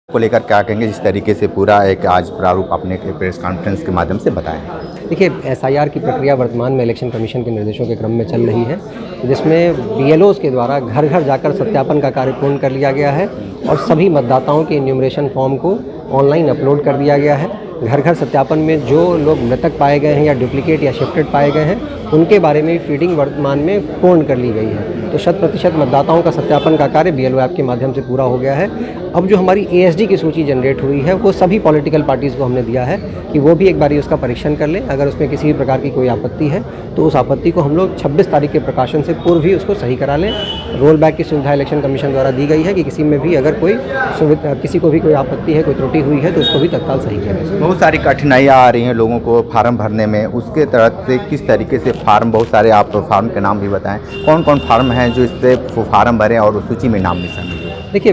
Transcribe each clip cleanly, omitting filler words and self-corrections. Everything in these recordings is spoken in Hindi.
को लेकर क्या कहेंगे, जिस तरीके से पूरा एक आज प्रारूप अपने प्रेस कॉन्फ्रेंस के माध्यम से बताएं। देखिए, एसआईआर की प्रक्रिया वर्तमान में इलेक्शन कमीशन के निर्देशों के क्रम में चल रही है, जिसमें बीएलओज़ के द्वारा घर घर जाकर सत्यापन का कार्य पूर्ण कर लिया गया है और सभी मतदाताओं के इन्यूमरेशन फॉर्म को ऑनलाइन अपलोड कर दिया गया है। घर घर सत्यापन में जो लोग मृतक पाए गए हैं या डुप्लीकेट या शिफ्टेड पाए गए हैं, उनके बारे में फीडिंग वर्तमान में पूर्ण कर ली गई है। तो 100% मतदाताओं का सत्यापन का कार्य बीएलओ ऐप के माध्यम से पूरा हो गया है। अब जो हमारी एएसडी की सूची जनरेट हुई है, वो सभी पॉलिटिकल पार्टीज़ को हमने दिया है कि वो भी एक बारी उसका परीक्षण कर लें। अगर उसमें किसी भी प्रकार की कोई आपत्ति है तो उस आपत्ति को हम लोग 26 तारीख के प्रकाशन से पूर्व ही उसको सही करा लें। रोल बैक की सुविधा इलेक्शन कमीशन द्वारा दी गई है कि किसी में भी अगर किसी को भी कोई आपत्ति है, कोई त्रुटि हुई है तो उसको भी तत्काल सही किया जाए। बहुत सारी कठिनाइयाँ आ रही हैं लोगों को फार्म भरने में, उसके तरफ से किस तरीके से फार्म, बहुत सारे आप फार्म के नाम भी बताएं, कौन कौन फार्म हैं जो इससे फार्म भरें और उस सूची में नाम भी शामिल हो। देखिए,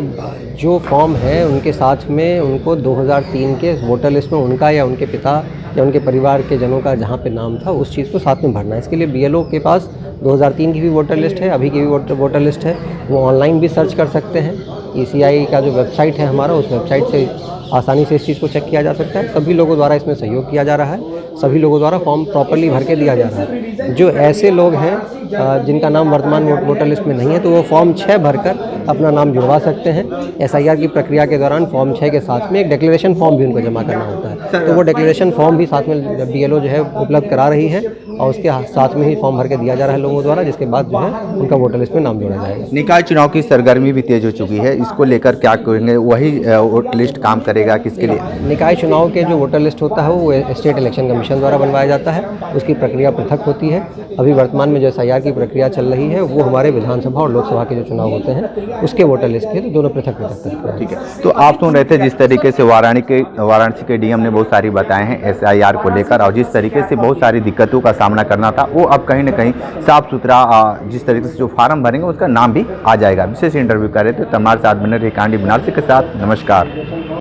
जो फॉर्म है उनके साथ में उनको 2003 के वोटर लिस्ट में उनका या उनके पिता या उनके परिवार के जनों का जहाँ पे नाम था उस चीज़ को साथ में भरना है। इसके लिए बीएलओ के पास 2003 की भी वोटर लिस्ट है, अभी की भी वोटर लिस्ट है, वो ऑनलाइन भी सर्च कर सकते हैं। ईसीआई का जो वेबसाइट है हमारा, उस वेबसाइट से आसानी से इस चीज़ को चेक किया जा सकता है। सभी लोगों द्वारा इसमें सहयोग किया जा रहा है, सभी लोगों द्वारा फॉर्म प्रॉपर्ली भर के दिया जा रहा है। जो ऐसे लोग हैं जिनका नाम वर्तमान वोटर लिस्ट में नहीं है, तो वो फॉर्म 6 भरकर अपना नाम जुड़वा सकते हैं। एसआईआर की प्रक्रिया के दौरान फॉर्म 6 के साथ में एक डिक्लेरेशन फॉर्म भी उनको जमा करना होता है, तो वो डिक्लेरेशन फॉर्म भी साथ में बीएलओ जो है उपलब्ध करा रही है और उसके साथ में ही फॉर्म भर के दिया जा रहा है लोगों द्वारा, जिसके बाद जो है उनका वोटर लिस्ट में नाम जोड़ा जाएगा। निकाय चुनाव की सरगर्मी भी तेज हो चुकी है, इसको लेकर क्या कहेंगे, वही वोटर लिस्ट काम करेगा किसके लिए? निकाय चुनाव के जो वोटर लिस्ट होता है वो स्टेट इलेक्शन कमीशन द्वारा बनवाया जाता है, उसकी प्रक्रिया पृथक होती है। अभी वर्तमान में जो एसआईआर की प्रक्रिया चल रही है वो हमारे विधानसभा और लोकसभा के जो चुनाव होते हैं उसके वोटर लिस्ट के, तो दोनों पृथक पृथक। ठीक है, तो आप सुन रहे थे जिस तरीके से वाराणसी के डीएम ने बहुत सारी बताए हैं एसआईआर को लेकर, और जिस तरीके से बहुत सारी दिक्कतों का सामना करना था वो अब कहीं ना कहीं साफ सुथरा, जिस तरीके से जो फार्म भरेंगे उसका नाम भी आ जाएगा। विशेष इंटरव्यू कर रहे थे, तमार साथ बने रहे कांडी बनारसी के साथ। नमस्कार।